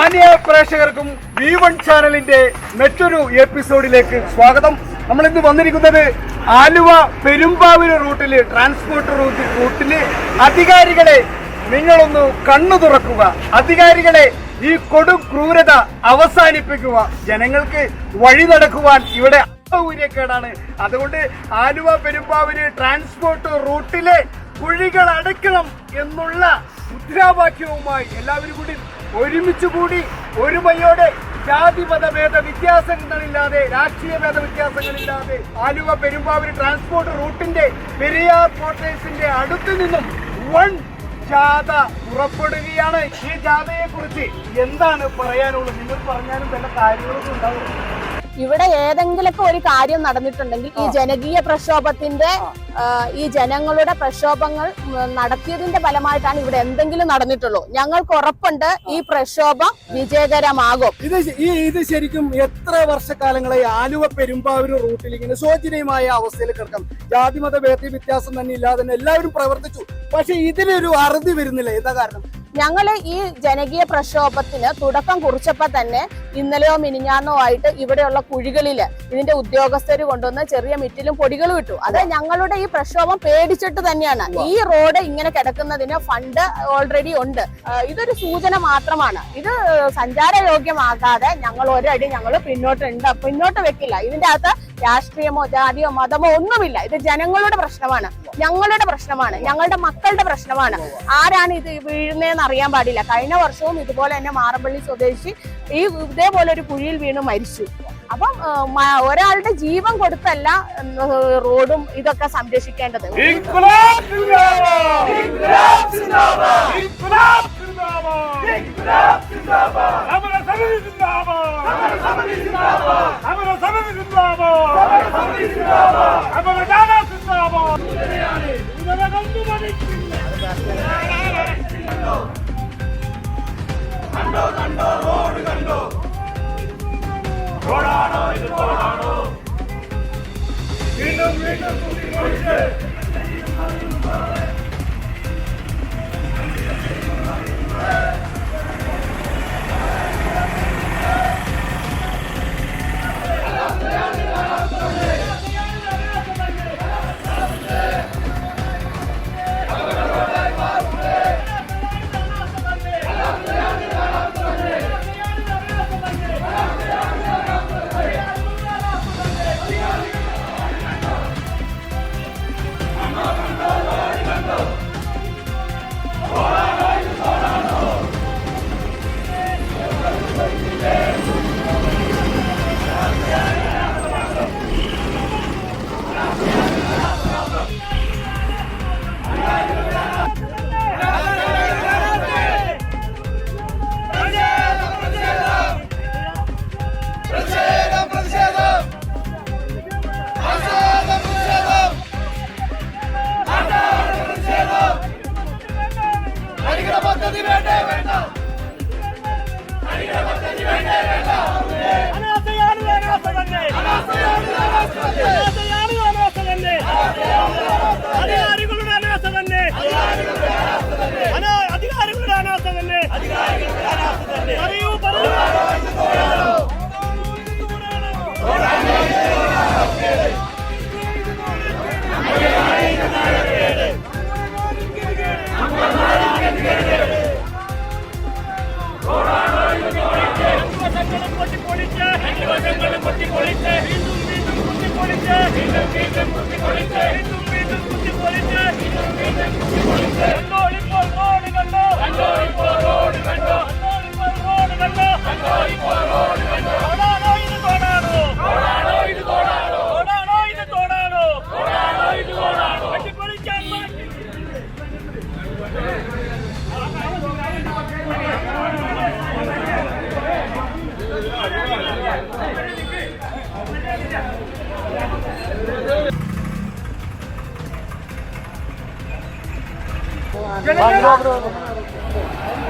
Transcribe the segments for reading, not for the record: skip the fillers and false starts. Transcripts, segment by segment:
മാന്യ പ്രേക്ഷകർക്കും V1 ചാനലിന്റെ മറ്റൊരു എപ്പിസോഡിലേക്ക് സ്വാഗതം. നമ്മൾ ഇന്ന് വന്നിരിക്കുന്നത് ആലുവ പെരുമ്പാവൂർ റൂട്ടില് ട്രാൻസ്പോർട്ട് റൂട്ടില് അധികാരികളെ നിങ്ങളൊന്ന് കണ്ണു തുറക്കുക. അധികാരികളെ ഈ കൊടും ക്രൂരത അവസാനിപ്പിക്കുക. ജനങ്ങൾക്ക് വഴി നടക്കുവാൻ ഇവിടെ സൗകര്യക്കേടാണ്. അതുകൊണ്ട് ആലുവ പെരുമ്പാവൂർ ട്രാൻസ്പോർട്ട് റൂട്ടിലെ കുഴികൾ അടയ്ക്കണം എന്നുള്ള മുദ്രാവാക്യവുമായി എല്ലാവരും കൂടി ഒരുമിച്ച് കൂടി ഒരുമയോടെ ജാതി മതഭേദ വ്യത്യാസങ്ങളില്ലാതെ രാഷ്ട്രീയ ഭേദ വ്യത്യാസങ്ങളില്ലാതെ ആലുവ പെരുമ്പാവൂർ ട്രാൻസ്പോർട്ട് റൂട്ടിന്റെ പെരിയാർ ക്വാർട്ടേഴ്സിന്റെ അടുത്തു നിന്നും വൺ ജാഥ പുറപ്പെടുകയാണ്. ഈ ജാഥയെ കുറിച്ച് എന്താണ് പറയാനുള്ളത്? നിങ്ങൾ പറഞ്ഞാലും വല്ല കാര്യങ്ങളൊന്നും ഉണ്ടാവും. ഇവിടെ ഏതെങ്കിലുമൊക്കെ ഒരു കാര്യം നടന്നിട്ടുണ്ടെങ്കിൽ ഈ ജനകീയ പ്രക്ഷോഭത്തിന്റെ ഈ ജനങ്ങളുടെ പ്രക്ഷോഭങ്ങൾ നടത്തിയതിന്റെ ഫലമായിട്ടാണ് ഇവിടെ എന്തെങ്കിലും നടന്നിട്ടുള്ളൂ. ഞങ്ങൾക്ക് ഉറപ്പുണ്ട് ഈ പ്രക്ഷോഭം വിജയകരമാകും. ഇത് ശരിക്കും എത്ര വർഷക്കാലങ്ങളായി ആലുവ പെരുമ്പാവൂർ റൂട്ടിൽ ഇങ്ങനെ ശോചനീയമായ അവസ്ഥയിൽ കിടക്കാം. ജാതിമത വ്യത്യാസം തന്നെ ഇല്ലാതെ തന്നെ എല്ലാവരും പ്രവർത്തിച്ചു. പക്ഷെ ഇതിനൊരു അറുതി വരുന്നില്ല. എന്താ കാരണം? ഞങ്ങള് ഈ ജനകീയ പ്രക്ഷോഭത്തിന് തുടക്കം കുറിച്ചപ്പോ തന്നെ ഇന്നലെയോ മിനിഞ്ഞാന്നോ ആയിട്ട് ഇവിടെയുള്ള കുഴികളില് ഇതിന്റെ ഉദ്യോഗസ്ഥര് കൊണ്ടുവന്ന് ചെറിയ മിറ്റിലും പൊടികൾ വിട്ടു. അത് ഞങ്ങളുടെ ഈ പ്രക്ഷോഭം പേടിച്ചിട്ട് തന്നെയാണ്. ഈ റോഡ് ഇങ്ങനെ കിടക്കുന്നതിന് ഫണ്ട് ഓൾറെഡി ഉണ്ട്. ഇതൊരു സൂചന മാത്രമാണ്. ഇത് സഞ്ചാരയോഗ്യമാകാതെ ഞങ്ങൾ ഒരടി ഞങ്ങൾ പിന്നോട്ട് വെക്കില്ല. ഇതിന്റെ അകത്ത് രാഷ്ട്രീയമോ ജാതിയോ മതമോ ഒന്നുമില്ല. ഇത് ജനങ്ങളുടെ പ്രശ്നമാണ്, ഞങ്ങളുടെ പ്രശ്നമാണ്, ഞങ്ങളുടെ മക്കളുടെ പ്രശ്നമാണ്. ആരാണ് ഇത് വീഴുന്നതെന്ന് അറിയാൻ പാടില്ല. കഴിഞ്ഞ വർഷവും ഇതുപോലെ തന്നെ മാറമ്പള്ളി സ്വദേശി ഇതേപോലെ ഒരു കുഴിയിൽ വീണ് മരിച്ചു. അപ്പം ഒരാളുടെ ജീവൻ കൊടുത്തല്ല റോഡും ഇതൊക്കെ സംരക്ഷിക്കേണ്ടത്. റോഡാണോ ഇത് റോഡാണോ? വീണ്ടും വീണ്ടും കുത്തിക്കൊഴിച്ച്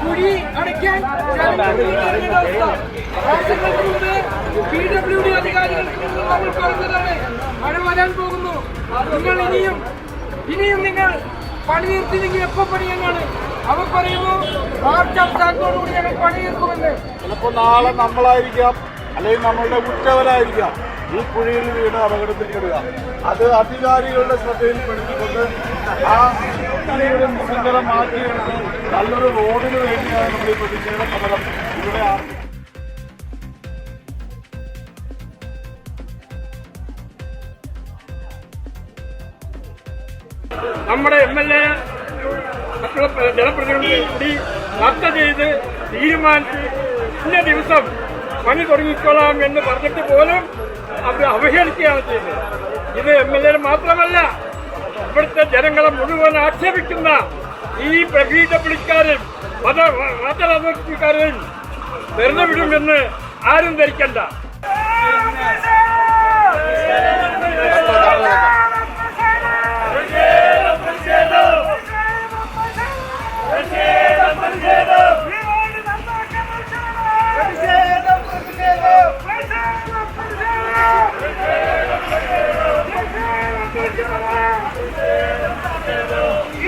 കുഴി അടയ്ക്കാൻ PWD അധികാരികൾക്ക് നമ്മൾ പറഞ്ഞതാണ്. മഴ വരാൻ പോകുന്നു. നിങ്ങൾ ഇനിയും നിങ്ങൾ പണി നിർത്തിയെങ്കിൽ എപ്പോ പണിയാനാണ്? അവർ പറയുന്നു മാർച്ച് അവസാനത്തോടുകൂടി ഞങ്ങൾ പണിയെടുക്കുമെന്ന്. ചിലപ്പോൾ നാളെ നമ്മളായിരിക്കാം, അല്ലെങ്കിൽ നമ്മളുടെ ഉറ്റവരായിരിക്കാം ഈ കുഴിയിൽ വീണ് അപകടത്തിൽപ്പെടുക. അത് അധികാരികളുടെ ശ്രദ്ധയിൽപ്പെടുത്തിക്കൊണ്ട് ആ കുഴിയുടെ നിസ്സംഗത മാറ്റിയെടുത്ത് നല്ലൊരു റോഡിന് വേണ്ടിയാണ് നമ്മൾ ഈ പ്രതിഷേധ സമരം ഇവിടെ ആരംഭിച്ചത്. നമ്മുടെ MLA മറ്റുള്ള ജനപ്രതിനിധികൾ കൂടി ചർച്ച ചെയ്ത് തീരുമാനിച്ച് ഇന്ന ദിവസം പണി തുടങ്ങിക്കൊള്ളാം എന്ന് പറഞ്ഞിട്ട് പോലും അവർ അവഹേളിക്കുകയാണ് ചെയ്തത്. ഇത് MLA മാത്രമല്ല, ഇവിടുത്തെ ജനങ്ങളെ മുഴുവൻ ആക്ഷേപിക്കുന്ന ഈ പ്രഭീത പുള്ളിക്കാരൻ മതരാജകാരൻ വെറുതെ വിടുമെന്ന് ആരും ധരിക്കണ്ട.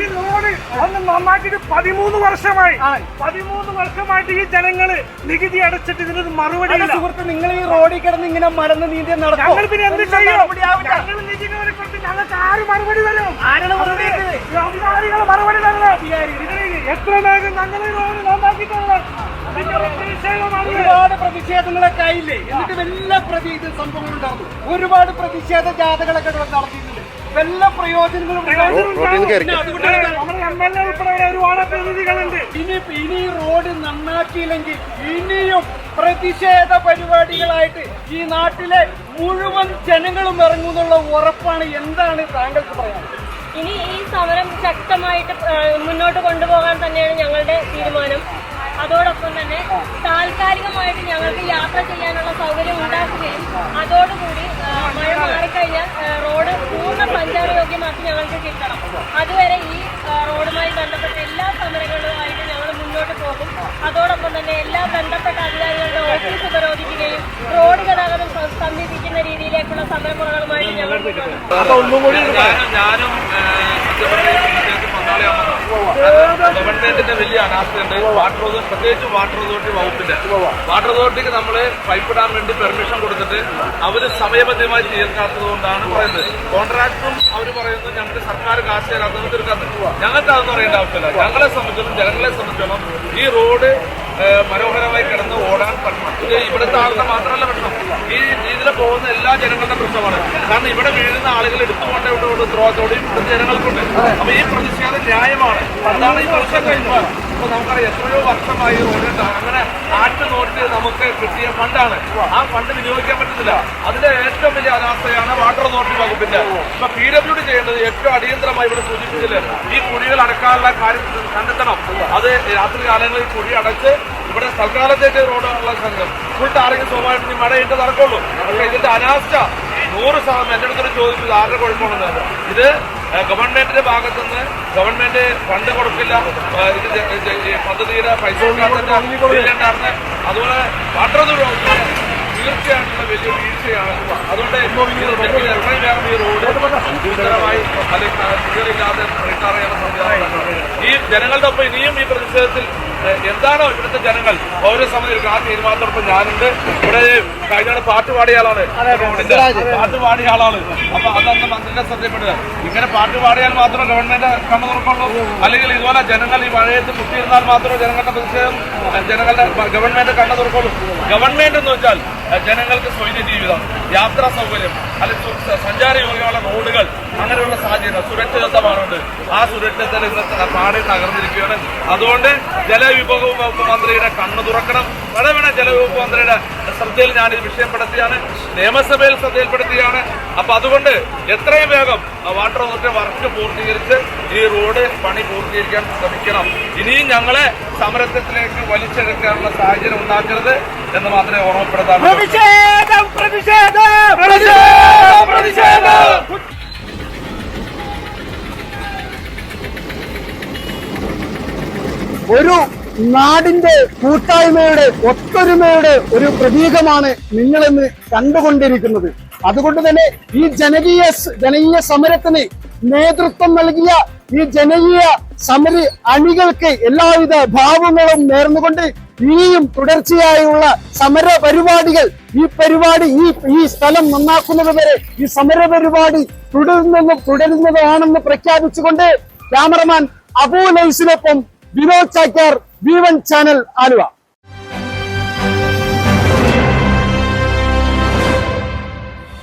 ഈ റോഡ് ഒന്ന് നന്നാക്കിയിട്ട് 13 വർഷമായി. 13 വർഷമായിട്ട് ഈ ജനങ്ങള് നികുതി അടച്ചിട്ട് ഇതിനൊരു മറുപടി. സുഹൃത്ത്, നിങ്ങൾ ഈ റോഡിൽ കിടന്ന് ഇങ്ങനെ മറന്ന് നീന്തി നടക്കും. ഞങ്ങൾ പിന്നെ എന്ത് ചെയ്യും? ഞങ്ങൾക്ക് ആര് മറുപടി തരും? അധികാരികൾ മറുപടി തരണം. എത്ര വേഗം ഞങ്ങൾ ഈ റോഡ് നന്നാക്കിയിട്ടുള്ളത്? ഒരുപാട് പ്രതിഷേധങ്ങളൊക്കെ ആയില്ലേ? എന്നിട്ട് വല്ല സംഭവങ്ങൾ ഉണ്ടായിരുന്നു. ഒരുപാട് പ്രതിഷേധ ജാഥകളൊക്കെ നടത്തിയിട്ടുണ്ട്. വല്ല പ്രയോജനങ്ങളും ഒരുപാട് പ്രതിനിധികളുണ്ട്. ഇനി റോഡ് നന്നാക്കിയില്ലെങ്കിൽ ഇനിയും പ്രതിഷേധ പരിപാടികളായിട്ട് ഈ നാട്ടിലെ മുഴുവൻ ജനങ്ങളും ഇറങ്ങുന്നുള്ള ഉറപ്പാണ്. എന്താണ് താങ്കൾക്ക് പറയാനുള്ളത്? ഇനി ഈ സമരം ശക്തമായിട്ട് മുന്നോട്ട് കൊണ്ടുപോകാൻ തന്നെയാണ് ഞങ്ങളുടെ തീരുമാനം. അതോടൊപ്പം തന്നെ താൽക്കാലികമായിട്ട് ഞങ്ങൾക്ക് യാത്ര ചെയ്യാനുള്ള സൗകര്യം ഉണ്ടാക്കുകയും അതോടുകൂടി മഴ മാറിക്കഴിഞ്ഞാൽ റോഡ് പൂർണ്ണ സഞ്ചാരയോഗ്യമാക്കി ഞങ്ങൾക്ക് കിട്ടണം. അതുവരെ ഈ റോഡുമായി ബന്ധപ്പെട്ട എല്ലാ സമരങ്ങളുമായിട്ട് ഞങ്ങൾ മുന്നോട്ട് പോകും. അതോടൊപ്പം തന്നെ എല്ലാ ബന്ധപ്പെട്ട അധികാരികളുടെ ഓഫീസ് ഉപരോധിക്കുകയും റോഡ് ഗതാഗതം സ്തംഭിപ്പിക്കുന്ന രീതിയിലേക്കുള്ള സമരമുറകളുമായിട്ട് ഞങ്ങൾ ഞാനും ഗവൺമെന്റിന്റെ വലിയ അനാസ്ഥയുണ്ട്. പ്രത്യേകിച്ച് വാട്ടർ അതോറിറ്റി വകുപ്പിന്റെ. വാട്ടർ അതോറിറ്റിക്ക് നമ്മള് പൈപ്പ് ഇടാൻ വേണ്ടി പെർമിഷൻ കൊടുത്തിട്ട് അവര് സമയബദ്ധമായി തീർക്കാത്തത് കൊണ്ടാണ് പറയുന്നത്. കോൺട്രാക്ടറും അവര് പറയുന്നത് ഞങ്ങൾക്ക് സർക്കാർ കാശ് തരാത്തത് തീർക്കാത്തത്. ഞങ്ങൾക്ക് അതൊന്നും അറിയേണ്ട ആവശ്യമില്ല. ഞങ്ങളെ സംബന്ധിച്ചിടത്തോളം ജനങ്ങളെ സംബന്ധിച്ചിടത്തോളം ഈ റോഡ് മനോഹരമായി കിടന്ന് ഓടാൻ പറ്റണം. ഇത് ഇവിടുത്തെ ആളുടെ മാത്രമല്ല പറ്റണം, ഈ രീതിയിൽ പോകുന്ന എല്ലാ ജനങ്ങളുടെ പ്രശ്നമാണ്. കാരണം ഇവിടെ വീഴുന്ന ആളുകൾ എടുത്തുകൊണ്ടേ ഉത്തരവാദിത്തോടെയും ഇവിടുത്തെ ജനങ്ങൾക്കുണ്ട്. അപ്പൊ ഈ പ്രതിഷേധം ന്യായമാണ്. അതാണ് ഈ പ്രതിഷേധം. ഇപ്പൊ നമുക്കറിയാം എത്രയോ വർഷമായി റോഡ് അങ്ങനെ ആറ്റ് നോട്ട് നമുക്ക് കിട്ടിയ ഫണ്ടാണ്. ആ ഫണ്ട് വിനിയോഗിക്കാൻ പറ്റുന്നില്ല. അതിന്റെ ഏറ്റവും വലിയ അനാസ്ഥയാണ് വാട്ടർ അതോറിറ്റി വകുപ്പിന്റെ. ഇപ്പൊ PWD ചെയ്യേണ്ടത് ഏറ്റവും അടിയന്തരമായി ഇവിടെ സൂചിപ്പിച്ചില്ല, ഈ കുഴികൾ അടക്കാനുള്ള കാര്യം കണ്ടെത്തണം. അത് രാത്രി കാലങ്ങളിൽ കുഴി അടച്ച് ഇവിടെ തൽക്കാലത്തേക്ക് റോഡുള്ള സംഘം ഫുൾ ടാറിങ് സ്വാഭാവികമായിട്ട് മഴയിട്ട് നടക്കുള്ളൂ. പക്ഷെ ഇതിന്റെ അനാസ്ഥ 100% എന്റെ അടുത്തൊരു ചോദിച്ചത് ആരുടെ കുഴപ്പമാണെന്ന്. ഇത് ഗവൺമെന്റിന്റെ ഭാഗത്തുനിന്ന് ഗവൺമെന്റ് ഫണ്ട് കൊടുക്കില്ല, ഇത് പദ്ധതിയുടെ പൈസ ഉണ്ടാകുന്ന അതുപോലെ വാട്ടർ തീർച്ചയായിട്ടുള്ള വലിയ വീഴ്ചയാണ്. അതുകൊണ്ട് എത്രയും വേഗം ഈ റോഡ് ഗുരുതരമായി ക്ലിയറില്ലാതെ റിട്ടയർ ചെയ്യുന്ന സംവിധാനം. ഈ ജനങ്ങളുടെ ഒപ്പം ഇനിയും ഈ പ്രതിഷേധത്തിൽ എന്താണോ ഇവിടുത്തെ ജനങ്ങൾ പൗരസമിതി ആ തീരുമാനത്തോടൊപ്പം ഞാനുണ്ട്. ഇവിടെ കഴിഞ്ഞ പാട്ട് പാടിയ ആളാണ്, പാട്ട് പാടിയ ആളാണ്. അപ്പൊ അതന്ന് മന്ത്രിയുടെ ശ്രദ്ധപ്പെടുക. ഇങ്ങനെ പാട്ട് പാടിയാൽ മാത്രമേ ഗവൺമെന്റ് കണ്ണു തുറക്കുള്ളൂ, അല്ലെങ്കിൽ ഇതുപോലെ ജനങ്ങൾ ഈ മഴയത്ത് കുത്തിയിരുന്നാൽ മാത്രമേ ജനങ്ങളുടെ പ്രതിഷേധം ജനങ്ങളുടെ ഗവൺമെന്റ് കണ്ണു തുറക്കുള്ളൂ. ഗവൺമെന്റ് എന്ന് വെച്ചാൽ ജനങ്ങൾക്ക് സ്വൈര്യ ജീവിതം, യാത്രാ സൗകര്യം, അല്ലെങ്കിൽ സഞ്ചാരയോഗ്യമുള്ള റോഡുകൾ, അങ്ങനെയുള്ള സാഹചര്യം സുരക്ഷിതത്വമാണുണ്ട്. ആ സുരക്ഷിതത്വം ഇന്നത്തെ പാടി തകർന്നിരിക്കുകയാണ്. അതുകൊണ്ട് ജലവിഭവ വകുപ്പ് മന്ത്രിയുടെ കണ്ണു തുറക്കണം. വേണ ജലവകുപ്പ് മന്ത്രിയുടെ ശ്രദ്ധയിൽ ഞാൻ ഈ വിഷയപ്പെടുത്തിയാണ്, നിയമസഭയിൽ ശ്രദ്ധയിൽപ്പെടുത്തിയാണ്. അപ്പൊ അതുകൊണ്ട് എത്രയും വേഗം വാട്ടർ അതോറിറ്റി വർക്ക് പൂർത്തീകരിച്ച് ഈ റോഡ് പണി പൂർത്തീകരിക്കാൻ ശ്രമിക്കണം. ഇനിയും ഞങ്ങളെ സമരത്തിലേക്ക് വലിച്ചെടുക്കാനുള്ള സാഹചര്യം ഉണ്ടാക്കരുത് എന്ന് മാത്രമേ ഓർമ്മപ്പെടുത്താൻ. ഒരു നാടിന്റെ കൂട്ടായ്മയുടെ ഒത്തൊരുമയുടെ ഒരു പ്രതീകമാണ് നിങ്ങളിന്ന് കണ്ടുകൊണ്ടിരിക്കുന്നത്. അതുകൊണ്ട് തന്നെ ഈ ജനകീയ സമരത്തിന് നേതൃത്വം നൽകിയ ഈ ജനകീയ സമര അണികൾക്ക് എല്ലാവിധ ഭാവങ്ങളും നേർന്നുകൊണ്ട് ഇനിയും തുടർച്ചയായുള്ള സമര പരിപാടികൾ ഈ സ്ഥലം നന്നാക്കുന്നത് വരെ ഈ സമര പരിപാടി തുടരുന്നതാണെന്ന് പ്രഖ്യാപിച്ചുകൊണ്ട് ക്യാമറമാൻ അബു ലൈസിനൊപ്പം വിനോദ് ചാക്യാർ V1 ചാനൽ ആലുവ.